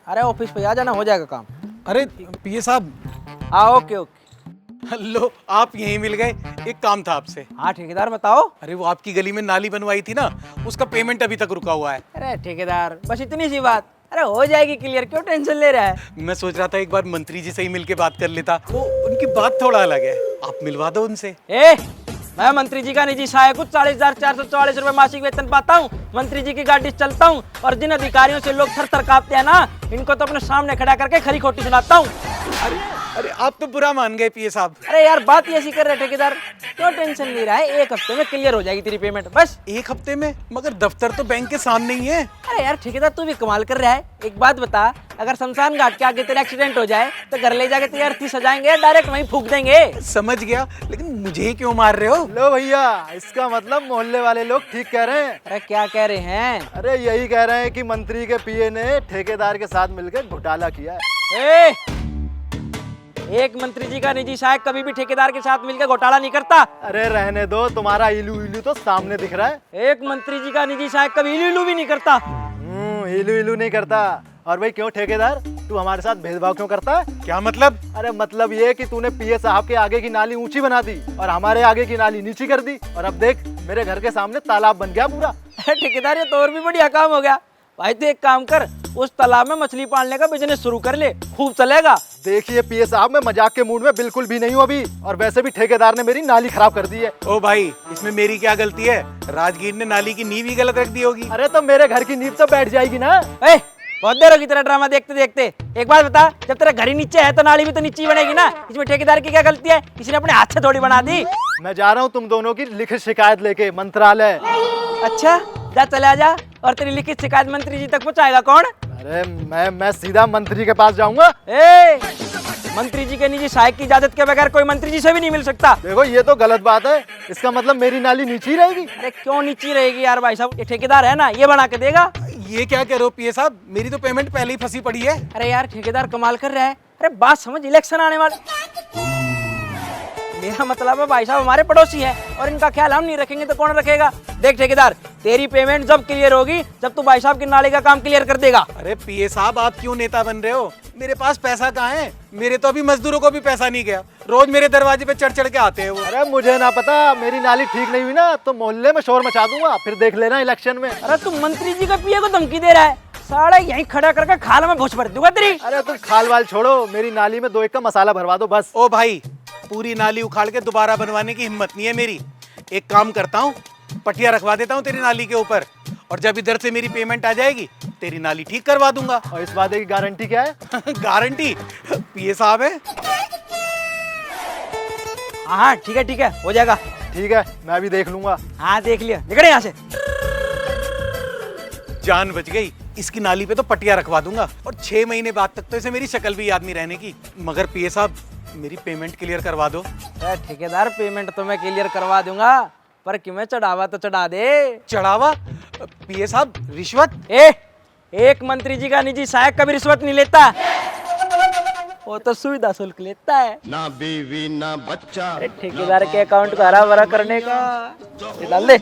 अरे ऑफिस पे आ जाना, हो जाएगा काम। अरे पीए साहब। हाँ ओके ओके। लो आप यहीं मिल गए, एक काम था आपसे। हाँ ठेकेदार बताओ। अरे वो आपकी गली में नाली बनवाई थी ना, उसका पेमेंट अभी तक रुका हुआ है। अरे ठेकेदार बस इतनी सी बात, अरे हो जाएगी क्लियर, क्यों टेंशन ले रहा है। मैं सोच रहा था एक बार मंत्री जी से ही मिलके बात कर लेता, वो उनकी बात थोड़ा अलग है, आप मिलवा दो उनसे। मैं मंत्री जी का निजी सहायक हूँ, 40,444 रुपए मासिक वेतन पाता हूँ, मंत्री जी की गाड़ी चलता हूँ, और जिन अधिकारियों से लोग थर थर कांपते हैं ना, इनको तो अपने सामने खड़ा करके खरी खोटी सुनाता हूँ। अरे आप तो बुरा मान गए पीए साहब। अरे यार बात ही ऐसी कर रहे ठेकेदार, क्यों टेंशन ले रहा है, 1 हफ्ते में क्लियर हो जाएगी तेरी पेमेंट बस। 1 हफ्ते में? मगर दफ्तर तो बैंक के सामने ही है। अरे यार ठेकेदार तू भी कमाल कर रहा है। एक बात बता, अगर शमशान घाट के आगे तेरा एक्सीडेंट हो जाए तो घर ले जाके तेरी अर्थी सजाएंगे या डायरेक्ट वहीं फूक देंगे। समझ गया, लेकिन मुझे ही क्यों मार रहे हो? लो भैया, इसका मतलब मोहल्ले वाले लोग ठीक कह रहे हैं। अरे क्या कह रहे हैं? अरे यही कह रहे हैं कि मंत्री के पीए ने ठेकेदार के साथ मिलकर घोटाला किया है। एक मंत्री जी का निजी सहायक कभी भी ठेकेदार के साथ मिलकर घोटाला नहीं करता। अरे रहने दो, तुम्हारा इलू इलू तो सामने दिख रहा है। एक मंत्री जी का निजी सहायक कभी इलू इलू भी नहीं करता। इलू इलू नहीं करता। और भाई क्यों ठेकेदार, तू हमारे साथ भेदभाव क्यों करता है? क्या मतलब? अरे मतलब ये कि तूने पीए साहब के आगे की नाली ऊंची बना दी और हमारे आगे की नाली नीची कर दी, और अब देख मेरे घर के सामने तालाब बन गया पूरा। अरे ठेकेदार ये तो और भी बढ़िया काम हो गया। भाई तू एक काम कर, उस तालाब में मछली पालने का बिजनेस शुरू कर ले, खूब चलेगा। देखिए पीए साहब, मैं मजाक के मूड में बिल्कुल भी नहीं हूँ अभी, और वैसे भी ठेकेदार ने मेरी नाली खराब कर दी है। ओ भाई, इसमें मेरी क्या गलती है? राजगीर ने नाली की नींव ही गलत रख दी होगी। अरे तो मेरे घर की नींव तो बैठ जाएगी ना। बहुत देर होगी तेरा ड्रामा देखते देखते। एक बात बता, जब तेरा घर ही नीचे है तो नाली भी तो नीचे ही बनेगी ना। इसमें ठेकेदार की क्या गलती है? किसी ने अपने हाथ से थोड़ी बना दी। मैं जा रहा हूँ तुम दोनों की लिखित शिकायत लेके मंत्रालय। अच्छा जा, चला जा। और तेरी लिखित शिकायत मंत्री जी तक पहुँचाएगा कौन? अरे मैं सीधा मंत्री के पास जाऊंगा। मंत्री जी के निजी सहायक की इजाजत के बगैर कोई मंत्री जी से भी नहीं मिल सकता। देखो ये तो गलत बात है, इसका मतलब मेरी नाली नीचे ही रहेगी। अरे क्यों नीची रहेगी यार भाई साहब, ये ठेकेदार है ना, ये बना के देगा। ये क्या कह रहे हो पीए साहब, मेरी तो पेमेंट पहले ही फंसी पड़ी है। अरे यार ठेकेदार कमाल कर रहा है। अरे बात समझ, इलेक्शन आने वाले, मेरा मतलब है भाई साहब हमारे पड़ोसी हैं और इनका ख्याल हम नहीं रखेंगे तो कौन रखेगा। देख ठेकेदार, तेरी पेमेंट जब क्लियर होगी जब तू भाई साहब की नाली का काम क्लियर कर देगा। अरे पीए साहब आप क्यों नेता बन रहे हो? मेरे पास पैसा कहाँ है? मेरे तो अभी मजदूरों को भी पैसा नहीं गया, रोज मेरे दरवाजे पे चढ़ चढ़ के आते हैं वो। अरे मुझे ना पता, मेरी नाली ठीक नहीं हुई ना तो मोहल्ले में शोर मचा दूंगा, फिर देख लेना इलेक्शन में। अरे तू मंत्री जी का पीए को धमकी दे रहा है, साढ़े यहीं खड़ा करके खाल में भूस भर दूंगा तेरी। अरे तुम खाल वाल छोड़ो, मेरी नाली में 2 1 का मसाला भरवा दो बस। ओ भाई, पूरी नाली उखाड़ के दोबारा बनवाने की हिम्मत नहीं है मेरी। एक काम करता हूँ, पटिया रखवा देता हूँ तेरी नाली के ऊपर, और जब इधर से मेरी पेमेंट आ जाएगी तेरी नाली ठीक करवा दूंगा। और इस वादे की गारंटी क्या है? गारंटी पीए साहब है। हाँ ठीक है हो जाएगा। ठीक है, मैं भी देख लूंगा। हाँ देख लिया, निकले यहाँ से। जान बच गई, इसकी नाली पे तो पटिया रखवा दूंगा, और 6 महीने बाद तक तो इसे मेरी शक्ल भी याद नहीं रहने की। मगर पीए साहब मेरी पेमेंट क्लियर करवा दो। ठेकेदार पेमेंट तो मैं क्लियर करवा दूंगा, पर कि मैं चढ़ावा तो चढ़ा दे। चढ़ावा? पीए साहब रिश्वत? एक मंत्री जी का निजी सहायक कभी रिश्वत नहीं लेता, वो तो सुविधा शुल्क लेता है। ना बीवी ना बच्चा, ठेकेदार के अकाउंट को हरा भरा करने का ये डाल दे।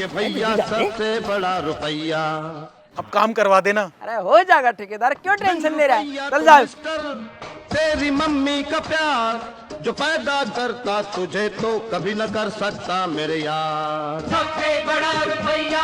भैया सबसे बड़ा रुपया। अब काम करवा देना। अरे हो जाएगा ठेकेदार, क्यों टेंशन ले रहा है, चल जाओ। तेरी मम्मी का प्यार जो पैदा करता तुझे तो कभी न कर सकता मेरे यार। सबसे बड़ा रुपया।